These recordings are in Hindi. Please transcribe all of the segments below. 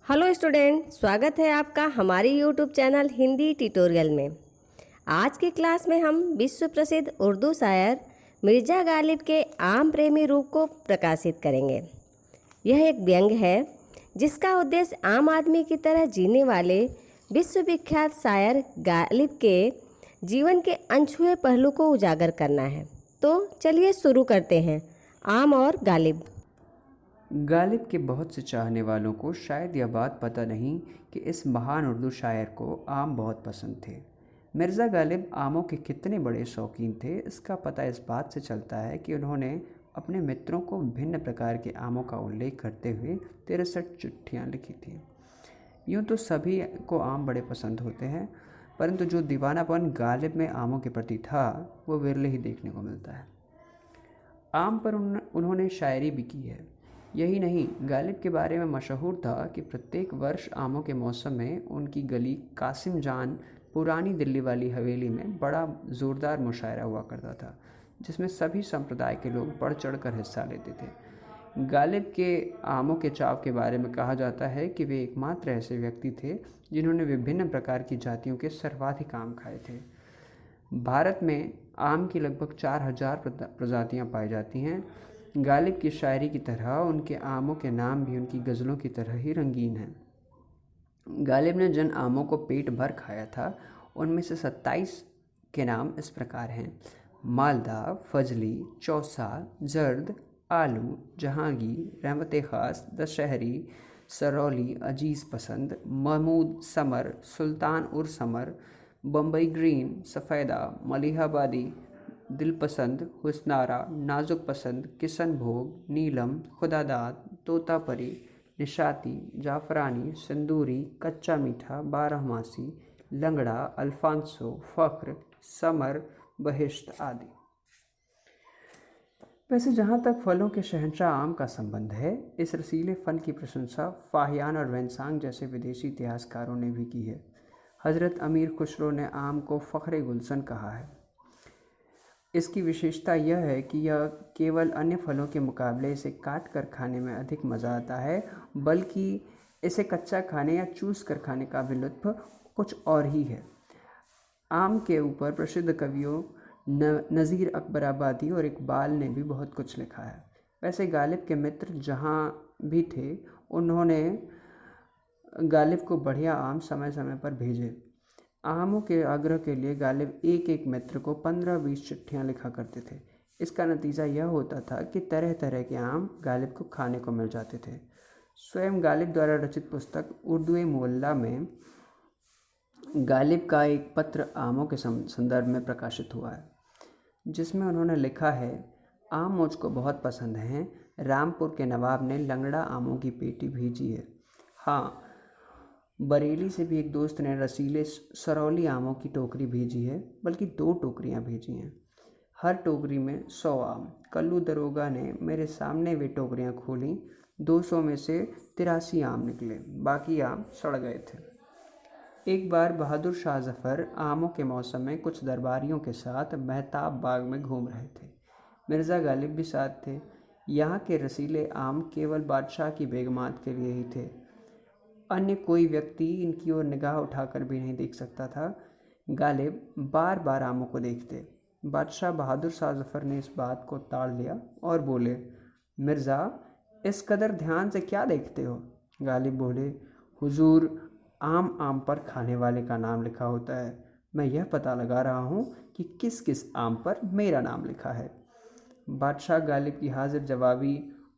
हेलो स्टूडेंट, स्वागत है आपका हमारी यूट्यूब चैनल हिंदी ट्यूटोरियल में। आज की क्लास में हम विश्व प्रसिद्ध उर्दू शायर मिर्ज़ा गालिब के आम प्रेमी रूप को प्रकाशित करेंगे। यह एक व्यंग है जिसका उद्देश्य आम आदमी की तरह जीने वाले विश्वविख्यात शायर गालिब के जीवन के अनछुए पहलू को उजागर करना है। तो चलिए शुरू करते हैं। आम और गालिब। गालिब के बहुत से चाहने वालों को शायद यह बात पता नहीं कि इस महान उर्दू शायर को आम बहुत पसंद थे। मिर्ज़ा गालिब आमों के कितने बड़े शौकीन थे इसका पता इस बात से चलता है कि उन्होंने अपने मित्रों को भिन्न प्रकार के आमों का उल्लेख करते हुए 63 चिट्ठियाँ लिखी थी। यूँ तो सभी को आम बड़े पसंद होते हैं, परंतु जो दीवानापन गालिब में आमों के प्रति था वो विरले ही देखने को मिलता है। आम पर उन्होंने शायरी भी की है। यही नहीं, गालिब के बारे में मशहूर था कि प्रत्येक वर्ष आमों के मौसम में उनकी गली कासिम जान पुरानी दिल्ली वाली हवेली में बड़ा ज़ोरदार मुशायरा हुआ करता था, जिसमें सभी संप्रदाय के लोग बढ़ चढ़ कर हिस्सा लेते थे। गालिब के आमों के चाव के बारे में कहा जाता है कि वे एकमात्र ऐसे व्यक्ति थे जिन्होंने विभिन्न प्रकार की जातियों के सर्वाधिक आम खाए थे। भारत में आम की लगभग 4000 प्रजातियाँ पाई जाती हैं। गालिब की शायरी की तरह उनके आमों के नाम भी उनकी गज़लों की तरह ही रंगीन हैं। गालिब ने जिन आमों को पेट भर खाया था उनमें से 27 के नाम इस प्रकार हैं: मालदा, फजली, चौसा, जर्द, आलू, जहांगीर, रहमत ख़ास, दशहरी, सरौली, अजीज़ पसंद, महमूद, समर, सुल्तान उर समर, बम्बई ग्रीन, सफ़ेदा, मलिहाबादी, दिलपसंद, हुस्नारा, नाजुक पसंद, किशन भोग, नीलम, खुदादाद, तोतापरी, निशाती, जाफरानी, सिंदूरी, कच्चा मीठा, बारहमासी, लंगड़ा, अल्फांसो, फ़ख्र, समर, बहिश्त आदि। वैसे जहाँ तक फलों के शहंशाह आम का संबंध है, इस रसीले फल की प्रशंसा फाहियान और वेंसांग जैसे विदेशी इतिहासकारों ने भी की है। हज़रत अमीर खुसरो ने आम को फ़ख्र गुलशन कहा है। इसकी विशेषता यह है कि यह केवल अन्य फलों के मुकाबले इसे काट कर खाने में अधिक मज़ा आता है, बल्कि इसे कच्चा खाने या चूस कर खाने का भी लुत्फ़ कुछ और ही है। आम के ऊपर प्रसिद्ध कवियों नज़ीर अकबराबादी और इकबाल ने भी बहुत कुछ लिखा है। वैसे गालिब के मित्र जहाँ भी थे उन्होंने गालिब को बढ़िया आम समय समय पर भेजे। आमों के आग्रह के लिए गालिब एक एक मित्र को 15-20 चिट्ठियाँ लिखा करते थे। इसका नतीजा यह होता था कि तरह तरह के आम गालिब को खाने को मिल जाते थे। स्वयं गालिब द्वारा रचित पुस्तक उर्दू मुअल्ला में गालिब का एक पत्र आमों के संदर्भ में प्रकाशित हुआ है, जिसमें उन्होंने लिखा है: आम मुझको बहुत पसंद हैं। रामपुर के नवाब ने लंगड़ा आमों की पेटी भेजी है। हाँ, बरेली से भी एक दोस्त ने रसीले सरौली आमों की टोकरी भेजी है, बल्कि 2 टोकरियां भेजी हैं। हर टोकरी में 100 आम। कल्लू दरोगा ने मेरे सामने वे टोकरियां खोलीं। 200 में से 83 आम निकले, बाकी आम सड़ गए थे। एक बार बहादुर शाह जफ़र आमों के मौसम में कुछ दरबारियों के साथ महताब बाग में घूम रहे थे। मिर्ज़ा गालिब भी साथ थे। यहाँ के रसीले आम केवल बादशाह की बेगमात के लिए ही थे। अन्य कोई व्यक्ति इनकी ओर निगाह उठाकर भी नहीं देख सकता था। गालिब बार बार आमों को देखते। बादशाह बहादुर शाह जफ़र ने इस बात को ताड़ लिया और बोले: मिर्ज़ा, इस कदर ध्यान से क्या देखते हो? गालिब बोले: हुजूर, आम आम पर खाने वाले का नाम लिखा होता है। मैं यह पता लगा रहा हूँ कि किस किस आम पर मेरा नाम लिखा है। बादशाह गालिब की हाजिर जवाबी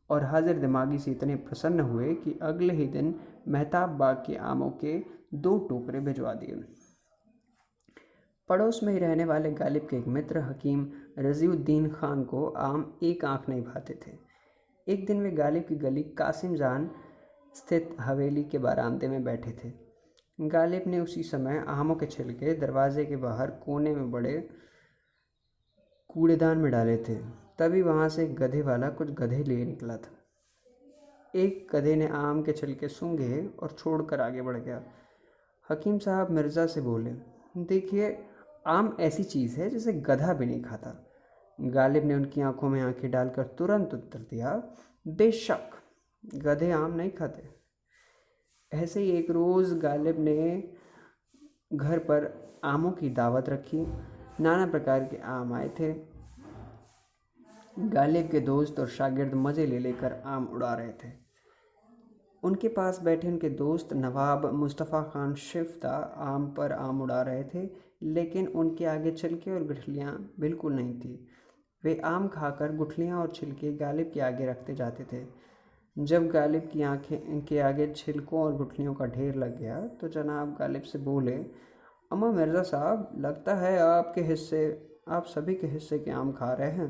और हाजिर दिमागी से इतने प्रसन्न हुए कि अगले ही दिन महताब बाग के आमों के 2 टोकरे भिजवा दिए। पड़ोस में ही रहने वाले गालिब के एक मित्र हकीम रज़ीउद्दीन खान को आम एक आंख नहीं भाते थे। एक दिन वे गालिब की गली कासिम जान स्थित हवेली के बरामदे में बैठे थे। गालिब ने उसी समय आमों के छिलके दरवाजे के बाहर कोने में बड़े कूड़ेदान में डाले थे। तभी वहाँ से एक गधे वाला कुछ गधे लिए निकला था। एक गधे ने आम के छिलके सूंघे और छोड़कर आगे बढ़ गया। हकीम साहब मिर्ज़ा से बोले: देखिए, आम ऐसी चीज़ है जिसे गधा भी नहीं खाता। गालिब ने उनकी आंखों में आंखें डालकर तुरंत उत्तर दिया: बेशक, गधे आम नहीं खाते। ऐसे ही एक रोज़ गालिब ने घर पर आमों की दावत रखी। नाना प्रकार के आम आए थे। गालिब के दोस्त और शागिर्द मज़े ले लेकर आम उड़ा रहे थे। उनके पास बैठे उनके दोस्त नवाब मुस्तफ़ा खान शिफ्ता आम पर आम उड़ा रहे थे, लेकिन उनके आगे छिलके और गुठलियाँ बिल्कुल नहीं थी। वे आम खाकर गुठलियाँ और छिलके गालिब के आगे रखते जाते थे। जब गालिब की आंखें के आगे छिलकों और गुठलियों का ढेर लग गया तो जनाब गालिब से बोले, अम्मा मिर्ज़ा साहब, लगता है आप सभी के हिस्से के आम खा रहे हैं।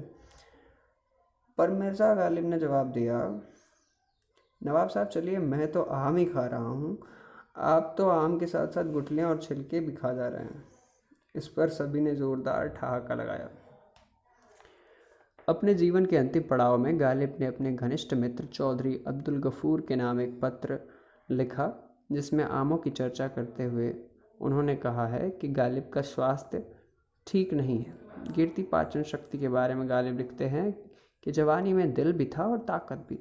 पर मिर्ज़ा गालिब ने जवाब दिया, नवाब साहब चलिए, मैं तो आम ही खा रहा हूँ, आप तो आम के साथ साथ गुठलियाँ और छिलके भी खा जा रहे हैं। इस पर सभी ने ज़ोरदार ठहाका लगाया। अपने जीवन के अंतिम पड़ाव में गालिब ने अपने घनिष्ठ मित्र चौधरी अब्दुल गफूर के नाम एक पत्र लिखा, जिसमें आमों की चर्चा करते हुए उन्होंने कहा है कि गालिब का स्वास्थ्य ठीक नहीं है। गिरती पाचन शक्ति के बारे में गालिब लिखते हैं कि जवानी में दिल भी था और ताकत भी।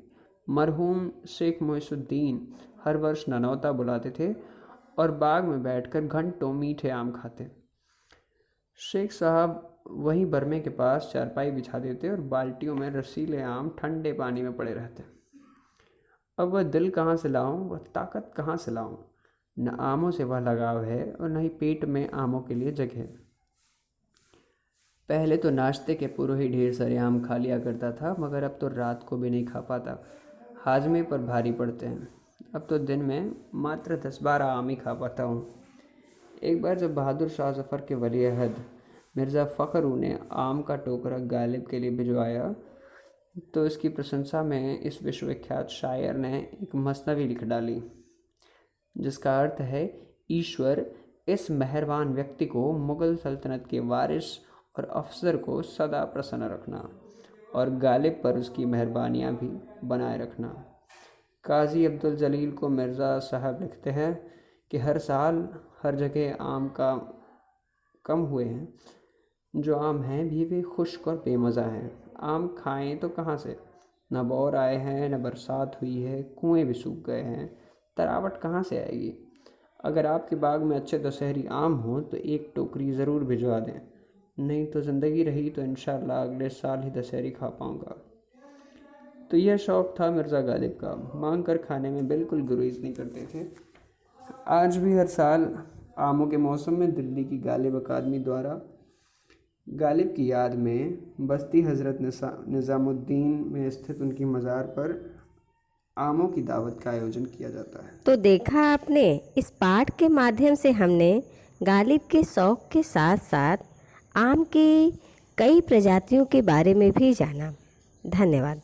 मरहूम शेख मोइसुद्दीन हर वर्ष ननौता बुलाते थे और बाग में बैठकर घंटों मीठे आम खाते। शेख साहब वहीं बरमे के पास चारपाई बिछा देते और बाल्टियों में रसीले आम ठंडे पानी में पड़े रहते। अब वह दिल कहाँ से लाऊं, वह ताकत कहाँ से लाऊं? न आमों से वह लगाव है और न ही पेट में आमों के लिए जगह। पहले तो नाश्ते के पूर्व ही ढेर सारे आम खा लिया करता था, मगर अब तो रात को भी नहीं खा पाता, हाजमे पर भारी पड़ते हैं। अब तो दिन में मात्र 10-12 आम ही खा पाता हूँ। एक बार जब बहादुर शाह जफ़र के वली-अहद मिर्ज़ा फ़खरू ने आम का टोकरा गालिब के लिए भिजवाया तो इसकी प्रशंसा में इस विश्वविख्यात शायर ने एक मसनवी लिख डाली, जिसका अर्थ है, ईश्वर इस मेहरबान व्यक्ति को मुग़ल सल्तनत के वारिस और अफसर को सदा प्रसन्न रखना और गालिब पर उसकी मेहरबानियाँ भी बनाए रखना। काजी अब्दुल जलील को मिर्ज़ा साहब लिखते हैं कि हर साल हर जगह आम का कम हुए हैं। जो आम हैं भी वे खुश्क और बेमज़ा हैं। आम खाएं तो कहाँ से? न बौर आए हैं, न बरसात हुई है, कुएं भी सूख गए हैं, तरावट कहाँ से आएगी? अगर आपके बाग में अच्छे दशहरी आम हों तो एक टोकरी ज़रूर भिजवा दें, नहीं तो ज़िंदगी रही तो इंशाअल्लाह अगले साल ही दशहरी खा पाऊँगा। तो यह शौक़ था मिर्ज़ा गालिब का। मांग कर खाने में बिल्कुल गुरेज नहीं करते थे। आज भी हर साल आमों के मौसम में दिल्ली की गालिब अकादमी द्वारा गालिब की याद में बस्ती हज़रत निज़ामुद्दीन में स्थित उनकी मज़ार पर आमों की दावत का आयोजन किया जाता है। तो देखा आपने, इस पाठ के माध्यम से हमने गालिब के शौक़ के साथ साथ आम की कई प्रजातियों के बारे में भी जाना। धन्यवाद।